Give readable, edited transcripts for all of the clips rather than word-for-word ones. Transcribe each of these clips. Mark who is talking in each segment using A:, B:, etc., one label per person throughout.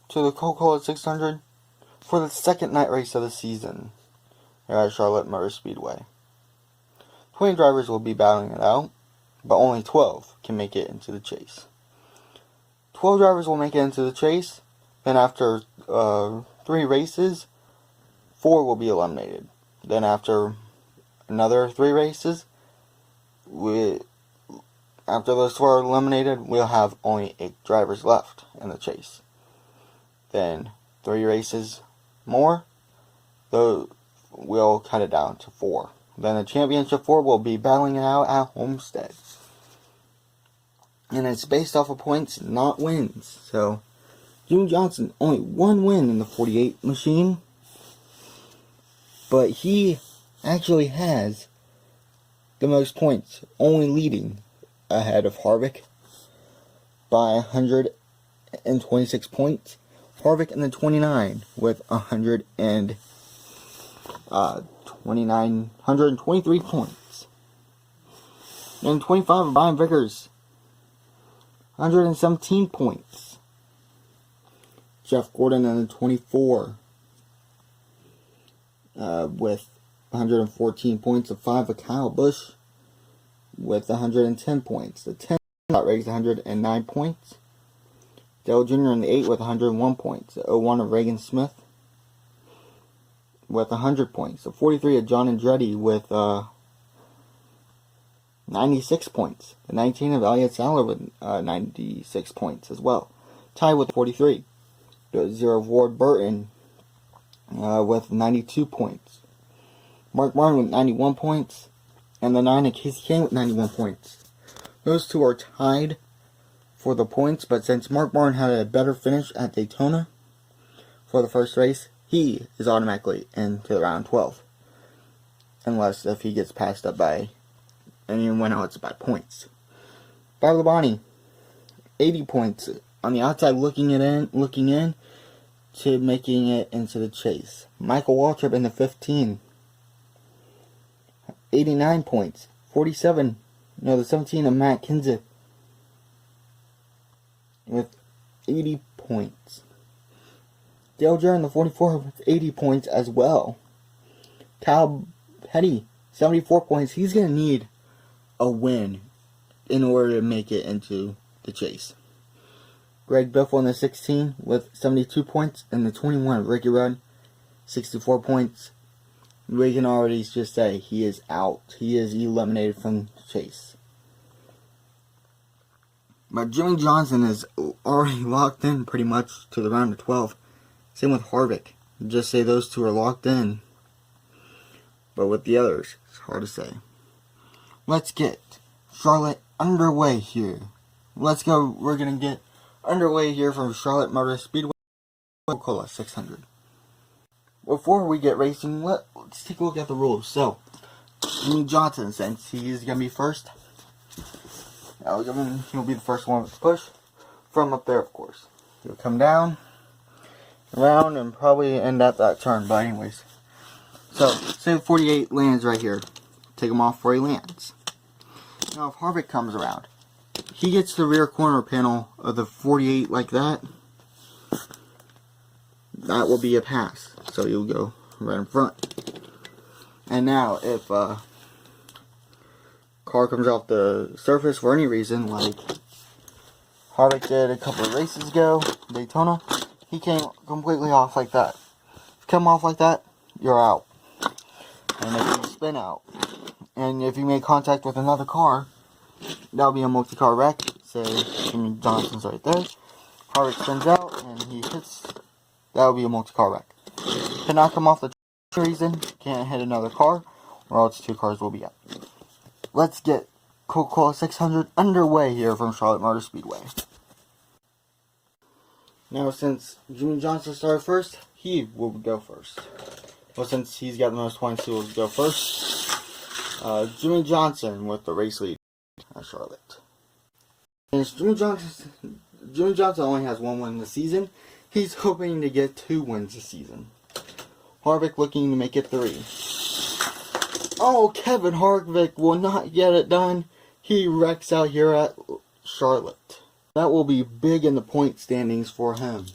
A: to the Coca-Cola 600 for the second night race of the season here at Charlotte Motor Speedway. 20 drivers will be battling it out, but only 12 can make it into the chase. 12 drivers will make it into the chase, then after 3 races, 4 will be eliminated. Then after another 3 races, after those 4 are eliminated, we'll have only 8 drivers left in the chase. Then 3 races more, we'll cut it down to 4. Then the championship 4 will be battling it out at Homestead. And it's based off of points, not wins. So, Jimmy Johnson only 1 win in the 48 machine. But he actually has the most points, only leading ahead of Harvick by 126 points. Harvick in the 29 with 123 points. And 25, Brian Vickers, 117 points. Jeff Gordon in the 24 with 114 points. The 5 of Kyle Busch with 110 points. The 10 got raised 109 points. Dale Jr. in the 8 with 101 points. The 01 of Reagan Smith with 100 points. The 43 of John Andretti with 96 points. The 19 of Elliott Sadler with 96 points as well. Tied with 43. The 0 of Ward Burton with 92 points. Mark Martin with 91 points. And the 9 of Casey Kane with 91 points. Those two are tied for the points, but since Mark Martin had a better finish at Daytona for the first race, he is automatically into the round 12. Unless if he gets passed up by anyone else by points. Bob Labonte, 80 points on the outside, looking in to making it into the chase. Michael Waltrip in the 15, 89 points. The 17 of Matt Kenseth with 80 points. Dale Jr. in the 44 with 80 points as well. Kyle Petty, 74 points. He's going to need a win in order to make it into the chase. Greg Biffle in the 16 with 72 points. And the 21 of Ricky Rudd, 64 points. We can already just say he is out. He is eliminated from the chase. But Jimmy Johnson is already locked in pretty much to the round of 12. Same with Harvick. Just say those two are locked in. But with the others, it's hard to say. Let's get Charlotte underway here. Let's go. We're going to get underway here from Charlotte Motor Speedway, Coca-Cola 600. Before we get racing, let's take a look at the rules. So, Jimmy Johnson, since he's going to be first, he'll be the first one to push from up there, of course. He'll come down, around, and probably end at that turn. But anyways, so say 48 lands right here. Take him off where he lands. Now, if Harvick comes around, he gets the rear corner panel of the 48 like that. That will be a pass. So you'll go right in front. And now, if car comes off the surface for any reason, like Harvick did a couple of races ago, Daytona, he came completely off like that. If you come off like that, you're out. And if you spin out, and if you make contact with another car, that'll be a multi-car wreck. Say Jimmy Johnson's right there. Harvick spins out, and he hits. That'll be a multi-car wreck. Cannot come off the reason, can't hit another car, or else 2 cars will be out. Let's get Coca-Cola 600 underway here from Charlotte Motor Speedway. Now, since Jimmy Johnson started first, he will go first. Well, since he's got the most points, he will go first. Jimmy Johnson with the race lead at Charlotte. Since Jimmy Johnson only has 1 win this season, he's hoping to get 2 wins this season. Harvick looking to make it 3. Oh, Kevin Harvick will not get it done. He wrecks out here at Charlotte. That will be big in the point standings for him.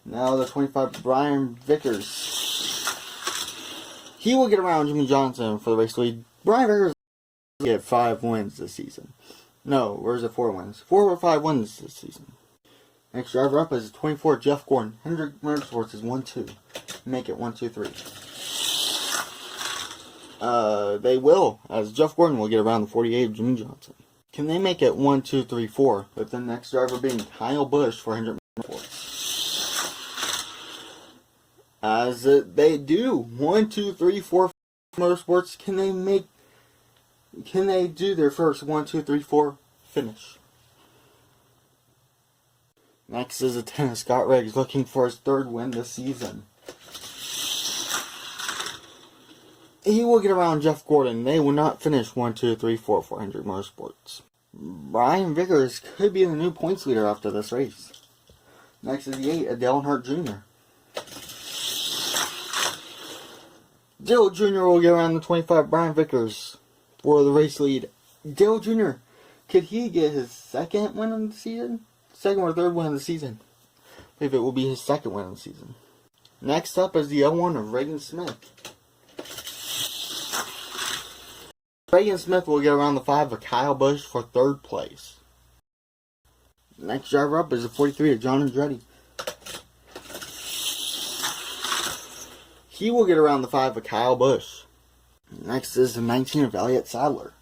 A: Now the 25, Brian Vickers. He will get around Jimmy Johnson for the race lead. Brian Vickers will get 5 wins this season. No, where's it? 4 wins? 4 or 5 wins this season. Next driver up is 24, Jeff Gordon. Hendrick Motorsports is 1-2. Make it 1-2-3. They will, as Jeff Gordon will get around the 48 of Jimmy Johnson. Can they make it 1-2-3-4? With the next driver being Kyle Busch for Hendrick Motorsports. As they do 1-2-3-4 Motorsports. Can they do their first 1-2-3-4 finish? Next is a 10 of Scott Riggs looking for his 3rd win this season. He will get around Jeff Gordon. They will not finish 1-2-3-4 for Hendrick Motorsports. Brian Vickers could be the new points leader after this race. Next is the 8 of Dale Earnhardt Jr. Dale Jr. will get around the 25 Brian Vickers for the race lead. Dale Jr., could he get his 2nd win of the season? 2nd or 3rd win of the season? I believe it will be his 2nd win of the season. Next up is the 01 of Reagan Smith. Reagan Smith will get around the 5 of Kyle Busch for 3rd place. Next driver up is the 43 of John Andretti. He will get around the 5 of Kyle Busch. Next is the 19 of Elliott Sadler.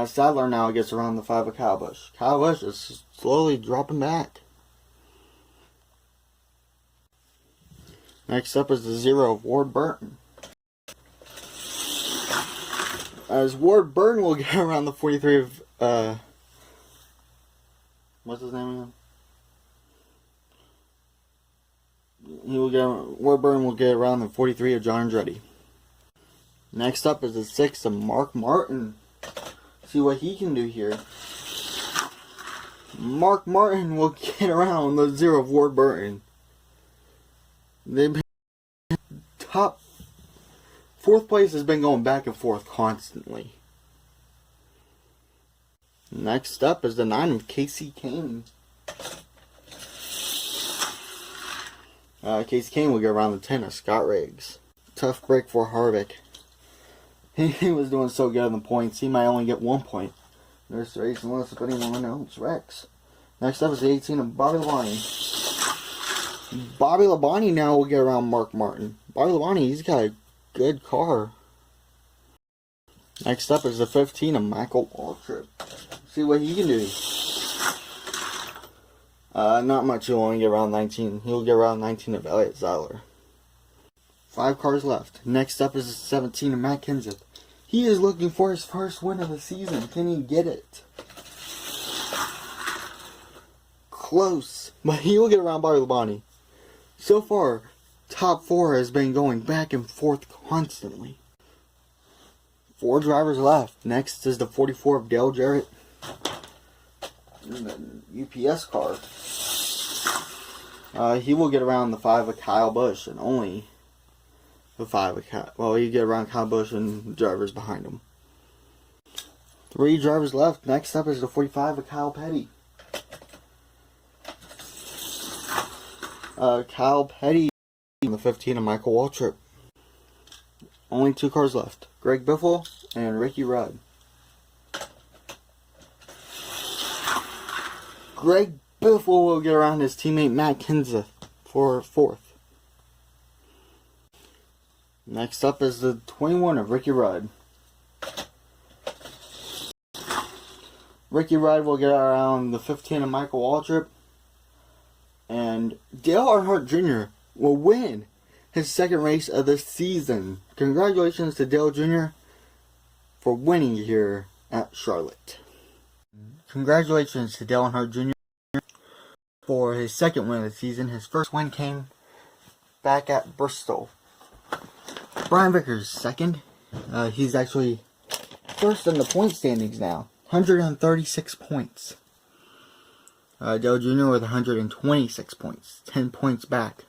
A: Sadler now gets around the 5 of Kyle Busch. Kyle Busch is slowly dropping back. Next up is the 0 of Ward Burton. As Ward Burton will get around the 43 of, what's his name again? Ward Burton will get around the 43 of John Andretti. Next up is the 6 of Mark Martin. See what he can do here. Mark Martin will get around the 0 of Ward Burton. They've been top 4th place has been going back and forth constantly. Next up is the 9 of Casey Kane. Casey Kane will get around the 10 of Scott Riggs. Tough break for Harvick. He was doing so good in the points, he might only get 1 point. There's the race unless if anyone knows. Rex. Next up is the 18 of Bobby Labonte. Bobby Labonte now will get around Mark Martin. Bobby Labonte, he's got a good car. Next up is the 15 of Michael Waltrip. See what he can do. Not much, he'll only get around 19. He'll get around 19 of Elliott Sadler. 5 cars left. Next up is the 17 of Matt Kenseth. He is looking for his 1st win of the season. Can he get it? Close. But he will get around Bobby Labonte. So far, top 4 has been going back and forth constantly. 4 drivers left. Next is the 44 of Dale Jarrett. In the UPS car. He will get around the 5 of Kyle Busch and only the 5 of Kyle. Well, you get around Kyle Busch and the drivers behind him. 3 drivers left. Next up is the 45 of Kyle Petty. Kyle Petty and the 15 of Michael Waltrip. Only 2 cars left. Greg Biffle and Ricky Rudd. Greg Biffle will get around his teammate Matt Kenseth for 4th. Next up is the 21 of Ricky Rudd. Ricky Rudd will get around the 15 of Michael Waltrip. And Dale Earnhardt Jr. will win his 2nd race of the season. Congratulations to Dale Jr. for winning here at Charlotte. Congratulations to Dale Earnhardt Jr. for his 2nd win of the season. His 1st win came back at Bristol. Brian Vickers 2nd. He's actually 1st in the point standings now. 136 points. Dale Jr. with 126 points. 10 points back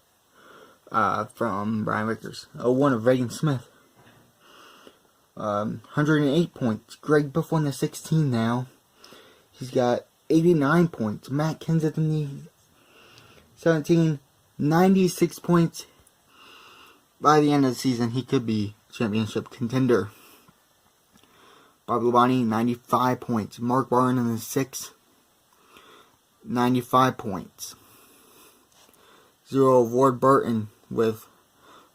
A: from Brian Vickers. 01 of Reagan Smith. 108 points. Greg Biffle in the 16 now. he's got 89 points. Matt Kenseth in the 17, 96 points. By the end of the season, he could be championship contender. Bobby Labonte, 95 points. Mark Barron in the 6th, 95 points. 0 of Ward Burton with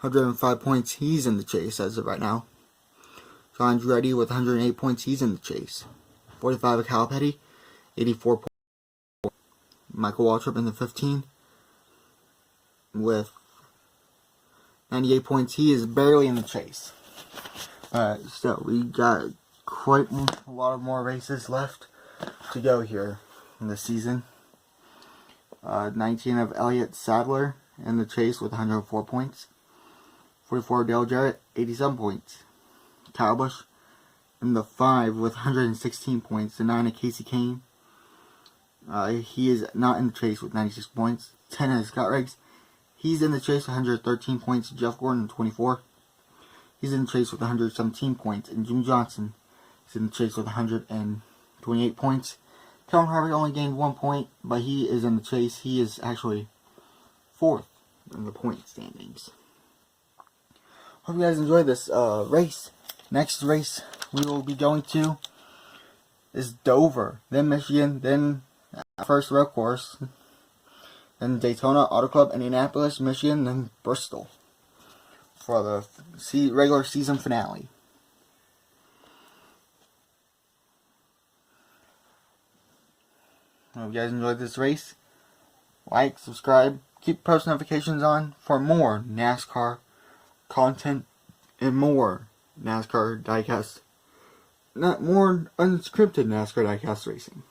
A: 105 points. He's in the chase as of right now. John Andretti with 108 points. He's in the chase. 45 of Cal Petty, 84 points. Michael Waltrip in the 15 with 98 points. He is barely in the chase. So we got quite a lot of more races left to go here in the season. 19 of Elliott Sadler in the chase with 104 points. 44 Dale Jarrett, 87 points. Kyle Busch in the 5 with 116 points. The 9 of Casey Kane. He is not in the chase with 96 points. 10 of Scott Riggs. He's in the chase with 113 points. Jeff Gordon, 24. He's in the chase with 117 points. And Jimmy Johnson is in the chase with 128 points. Kevin Harvick only gained 1 point, but he is in the chase. He is actually 4th in the point standings. Hope you guys enjoyed this race. Next race we will be going to is Dover, then Michigan, then first road course, then Daytona Auto Club, Indianapolis, Michigan, then Bristol for the regular season finale. Hope you guys enjoyed this race. Like, subscribe, keep post notifications on for more NASCAR content and more NASCAR diecast, not more unscripted NASCAR diecast racing.